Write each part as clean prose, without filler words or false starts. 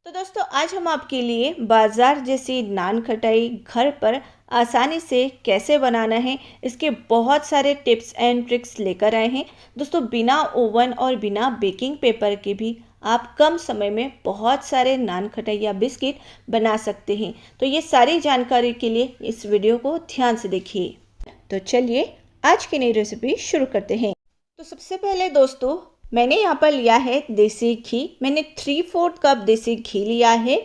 तो दोस्तों आज हम आपके लिए बाज़ार जैसी नान खटाई घर पर आसानी से कैसे बनाना है इसके बहुत सारे टिप्स एंड ट्रिक्स लेकर आए हैं। दोस्तों बिना ओवन और बिना बेकिंग पेपर के भी आप कम समय में बहुत सारे नान खटाई या बिस्किट बना सकते हैं। तो ये सारी जानकारी के लिए इस वीडियो को ध्यान से देखिए। तो चलिए आज की नई रेसिपी शुरू करते हैं। तो सबसे पहले दोस्तों मैंने यहाँ पर लिया है देसी घी। मैंने 3/4 कप देसी घी लिया है।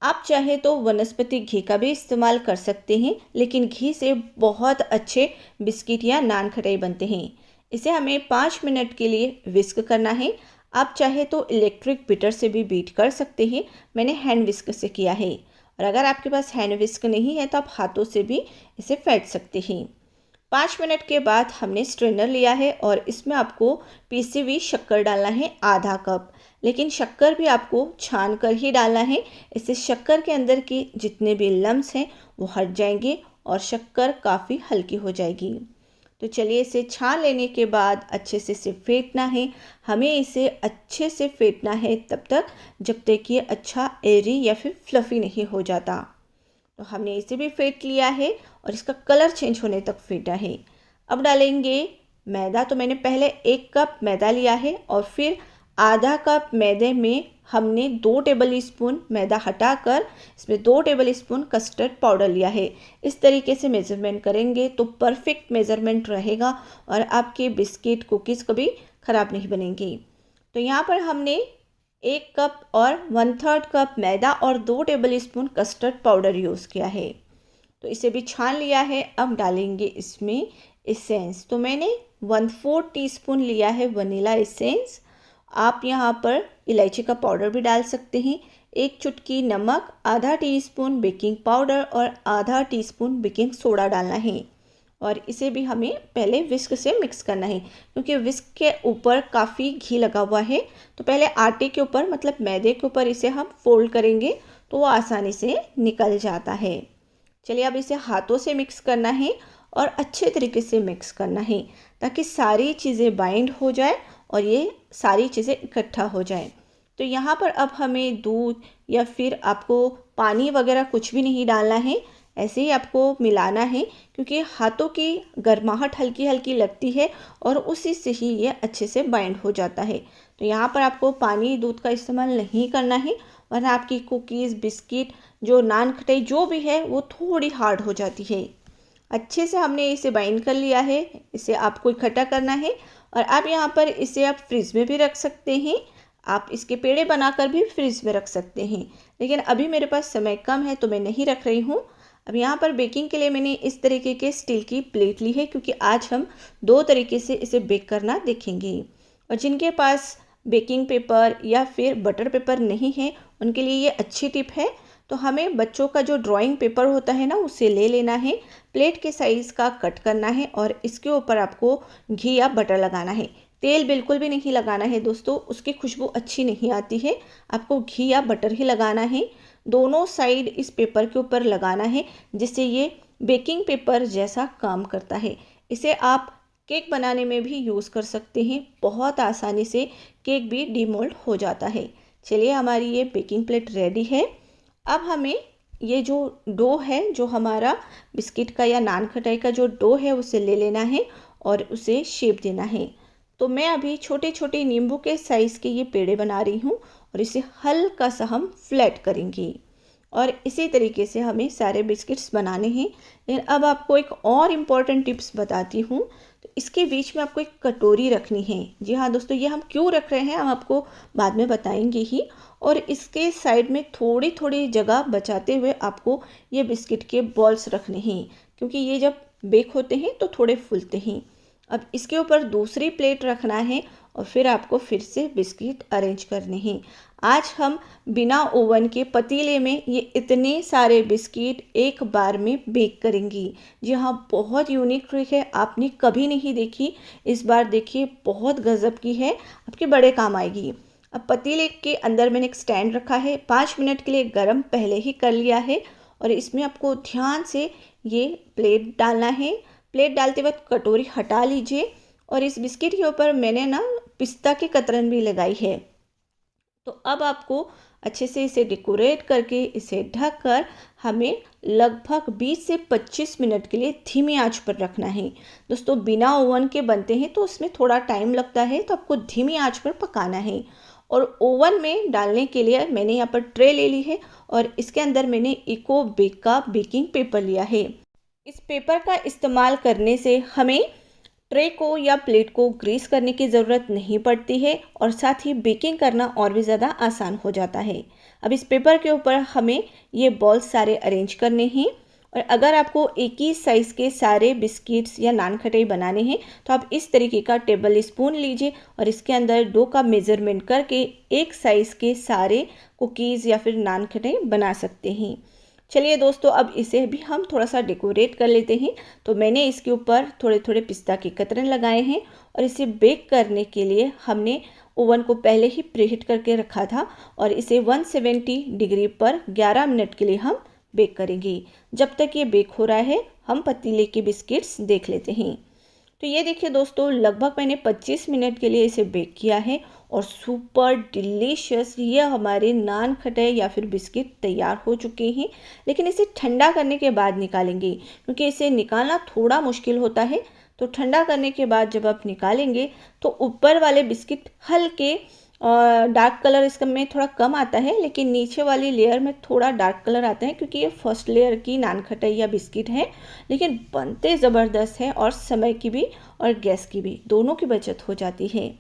आप चाहे तो वनस्पति घी का भी इस्तेमाल कर सकते हैं, लेकिन घी से बहुत अच्छे बिस्किट या नान खटाई बनते हैं। इसे हमें 5 मिनट के लिए विस्क करना है। आप चाहे तो इलेक्ट्रिक बीटर से भी बीट कर सकते हैं। मैंने हैंड विस्क से किया है, और अगर आपके पास हैंड विस्क नहीं है तो आप हाथों से भी इसे फेंट सकते हैं। 5 मिनट के बाद हमने स्ट्रेनर लिया है और इसमें आपको पीसी हुई शक्कर डालना है आधा कप। लेकिन शक्कर भी आपको छान कर ही डालना है। इससे शक्कर के अंदर की जितने भी लम्स हैं वो हट जाएंगे और शक्कर काफ़ी हल्की हो जाएगी। तो चलिए इसे छान लेने के बाद अच्छे से इसे फेंटना है। हमें इसे अच्छे से फेंटना है तब तक जब तक कि अच्छा एरी या फिर फ्लफ़ी नहीं हो जाता। तो हमने इसे भी फेंट लिया है और इसका कलर चेंज होने तक फेंटा है। अब डालेंगे मैदा। तो मैंने पहले 1 कप मैदा लिया है और फिर आधा कप मैदे में हमने 2 टेबल स्पून मैदा हटाकर इसमें 2 टेबल स्पून कस्टर्ड पाउडर लिया है। इस तरीके से मेज़रमेंट करेंगे तो परफेक्ट मेज़रमेंट रहेगा और आपके बिस्किट कुकीज़ कभी ख़राब नहीं बनेंगी। तो यहाँ पर हमने 1 कप और 1/3 कप मैदा और 2 table spoon custard powder use किया है। तो इसे भी छान लिया है। अब डालेंगे इसमें एसेंस। तो मैंने 1/4 टीस्पून लिया है वनीला एसेंस। आप यहाँ पर इलायची का पाउडर भी डाल सकते हैं। 1 चुटकी नमक, आधा टीस्पून बेकिंग पाउडर और आधा टीस्पून बेकिंग सोडा डालना है। और इसे भी हमें पहले विस्क से मिक्स करना है, क्योंकि विस्क के ऊपर काफ़ी घी लगा हुआ है। तो पहले आटे के ऊपर मतलब मैदे के ऊपर इसे हम फोल्ड करेंगे तो वो आसानी से निकल जाता है। चलिए अब इसे हाथों से मिक्स करना है और अच्छे तरीके से मिक्स करना है ताकि सारी चीज़ें बाइंड हो जाए और ये सारी चीज़ें इकट्ठा हो जाए। तो यहाँ पर अब हमें दूध या फिर आपको पानी वगैरह कुछ भी नहीं डालना है। ऐसे ही आपको मिलाना है, क्योंकि हाथों की गर्माहट हल्की हल्की लगती है और उसी से ही ये अच्छे से बाइंड हो जाता है। तो यहाँ पर आपको पानी दूध का इस्तेमाल नहीं करना है, वरना आपकी कुकीज़ बिस्किट जो नान खटाई जो भी है वो थोड़ी हार्ड हो जाती है। अच्छे से हमने इसे बाइंड कर लिया है। इसे आपको इकट्ठा करना है और आप यहाँ पर इसे आप फ्रिज में भी रख सकते हैं। आप इसके पेड़े बनाकर भी फ्रिज में रख सकते हैं, लेकिन अभी मेरे पास समय कम है तो मैं नहीं रख रही हूँ। अब यहाँ पर बेकिंग के लिए मैंने इस तरीके के स्टील की प्लेट ली है, क्योंकि आज हम 2 तरीके से इसे बेक करना देखेंगे। और जिनके पास बेकिंग पेपर या फिर बटर पेपर नहीं है उनके लिए ये अच्छी टिप है। तो हमें बच्चों का जो ड्राइंग पेपर होता है ना उसे ले लेना है, प्लेट के साइज़ का कट करना है और इसके ऊपर आपको घी या बटर लगाना है। तेल बिल्कुल भी नहीं लगाना है दोस्तों, उसकी खुशबू अच्छी नहीं आती है। आपको घी या बटर ही लगाना है। दोनों साइड इस पेपर के ऊपर लगाना है, जिससे ये बेकिंग पेपर जैसा काम करता है। इसे आप केक बनाने में भी यूज़ कर सकते हैं। बहुत आसानी से केक भी डीमोल्ड हो जाता है। चलिए हमारी ये बेकिंग प्लेट रेडी है। अब हमें ये जो डो है, जो हमारा बिस्किट का या नान खटाई का जो डो है उसे ले लेना है और उसे शेप देना है। तो मैं अभी छोटे छोटे नींबू के साइज़ के ये पेड़े बना रही हूँ और इसे हल्का सा हम फ्लैट करेंगे। और इसी तरीके से हमें सारे बिस्किट्स बनाने हैं। लेकिन अब आपको एक और इम्पॉर्टेंट टिप्स बताती हूँ। तो इसके बीच में आपको एक कटोरी रखनी है। जी हाँ दोस्तों, ये हम क्यों रख रहे हैं हम आपको बाद में बताएंगे ही। और इसके साइड में थोड़ी थोड़ी जगह बचाते हुए आपको ये बिस्किट के बॉल्स रखने हैं, क्योंकि ये जब बेक होते हैं तो थोड़े फूलते हैं। अब इसके ऊपर दूसरी प्लेट रखना है और फिर आपको फिर से बिस्किट अरेंज करने हैं। आज हम बिना ओवन के पतीले में ये इतने सारे बिस्किट एक बार में बेक करेंगी। जी हाँ, बहुत यूनिक ट्रिक है, आपने कभी नहीं देखी। इस बार देखिए, बहुत गज़ब की है, आपके बड़े काम आएगी। अब पतीले के अंदर मैंने एक स्टैंड रखा है, 5 मिनट के लिए गर्म पहले ही कर लिया है और इसमें आपको ध्यान से ये प्लेट डालना है। प्लेट डालते वक्त कटोरी हटा लीजिए और इस बिस्किट के ऊपर मैंने ना पिस्ता की कतरन भी लगाई है। तो अब आपको अच्छे से इसे डेकोरेट करके इसे ढककर हमें लगभग 20 से 25 मिनट के लिए धीमी आंच पर रखना है। दोस्तों बिना ओवन के बनते हैं तो उसमें थोड़ा टाइम लगता है, तो आपको धीमी आंच पर पकाना है। और ओवन में डालने के लिए मैंने यहाँ पर ट्रे ले ली है और इसके अंदर मैंने इको बेक का बेकिंग पेपर लिया है। इस पेपर का इस्तेमाल करने से हमें ट्रे को या प्लेट को ग्रीस करने की ज़रूरत नहीं पड़ती है और साथ ही बेकिंग करना और भी ज़्यादा आसान हो जाता है। अब इस पेपर के ऊपर हमें ये बॉल्स सारे अरेंज करने हैं और अगर आपको एक ही साइज़ के सारे बिस्किट्स या नान खटाई बनाने हैं तो आप इस तरीके का टेबल स्पून लीजिए और इसके अंदर डो का मेज़रमेंट करके एक साइज़ के सारे कुकीज़ या फिर नान खटाई बना सकते हैं। चलिए दोस्तों, अब इसे भी हम थोड़ा सा डेकोरेट कर लेते हैं। तो मैंने इसके ऊपर थोड़े थोड़े पिस्ता के कतरन लगाए हैं और इसे बेक करने के लिए हमने ओवन को पहले ही प्रीहीट करके रखा था और इसे 170 डिग्री पर 11 मिनट के लिए हम बेक करेंगे। जब तक ये बेक हो रहा है हम पतीले के बिस्किट्स देख लेते हैं। तो ये देखिए दोस्तों, लगभग मैंने 25 मिनट के लिए इसे बेक किया है और सुपर डिलीशियस ये हमारे नान खटाई या फिर बिस्किट तैयार हो चुके हैं। लेकिन इसे ठंडा करने के बाद निकालेंगे क्योंकि इसे निकालना थोड़ा मुश्किल होता है। तो ठंडा करने के बाद जब आप निकालेंगे तो ऊपर वाले बिस्किट हल्के डार्क कलर इसका में थोड़ा कम आता है, लेकिन नीचे वाली लेयर में थोड़ा डार्क कलर आता है क्योंकि ये फर्स्ट लेयर की नान खटाई या बिस्किट है। लेकिन बनते ज़बरदस्त है और समय की भी और गैस की भी दोनों की बचत हो जाती है।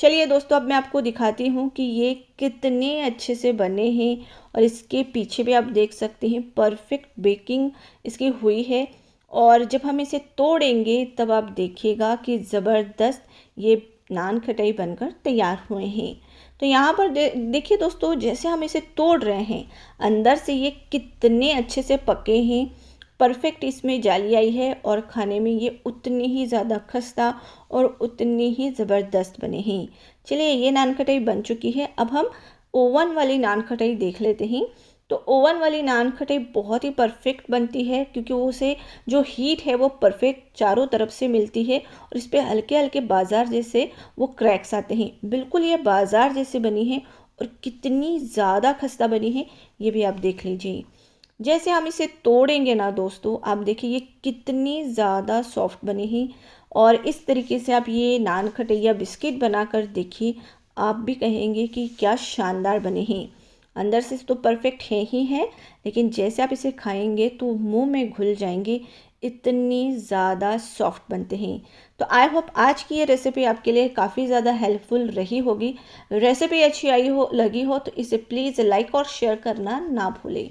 चलिए दोस्तों, अब मैं आपको दिखाती हूँ कि ये कितने अच्छे से बने हैं और इसके पीछे भी आप देख सकते हैं परफेक्ट बेकिंग इसकी हुई है। और जब हम इसे तोड़ेंगे तब आप देखिएगा कि ज़बरदस्त ये नान खटाई बनकर तैयार हुए हैं। तो यहाँ पर देखिए दोस्तों, जैसे हम इसे तोड़ रहे हैं अंदर से ये कितने अच्छे से पके हैं। परफेक्ट इसमें जाली आई है और खाने में ये उतनी ही ज़्यादा खस्ता और उतनी ही ज़बरदस्त बने हैं। चलिए, ये नान खटाई बन चुकी है। अब हम ओवन वाली नान खटाई देख लेते हैं। तो ओवन वाली नान खटाई बहुत ही परफेक्ट बनती है क्योंकि वो उसे जो हीट है वो परफेक्ट चारों तरफ से मिलती है और इस पर हल्के हल्के बाजार जैसे वो क्रैक्स आते हैं। बिल्कुल ये बाजार जैसे बनी है और कितनी ज़्यादा खस्ता बनी है ये भी आप देख लीजिए। जैसे हम इसे तोड़ेंगे ना दोस्तों, आप देखिए ये कितनी ज़्यादा सॉफ्ट बनी है। और इस तरीके से आप ये नान खटाई या बिस्किट बनाकर देखिए, आप भी कहेंगे कि क्या शानदार बने हैं। अंदर से तो परफेक्ट है ही है, लेकिन जैसे आप इसे खाएंगे तो मुंह में घुल जाएंगे, इतनी ज़्यादा सॉफ्ट बनते हैं। तो आई होप आज की ये रेसिपी आपके लिए काफ़ी ज़्यादा हेल्पफुल रही होगी। रेसिपी अच्छी आई हो लगी हो तो इसे प्लीज़ लाइक और शेयर करना ना भूलें।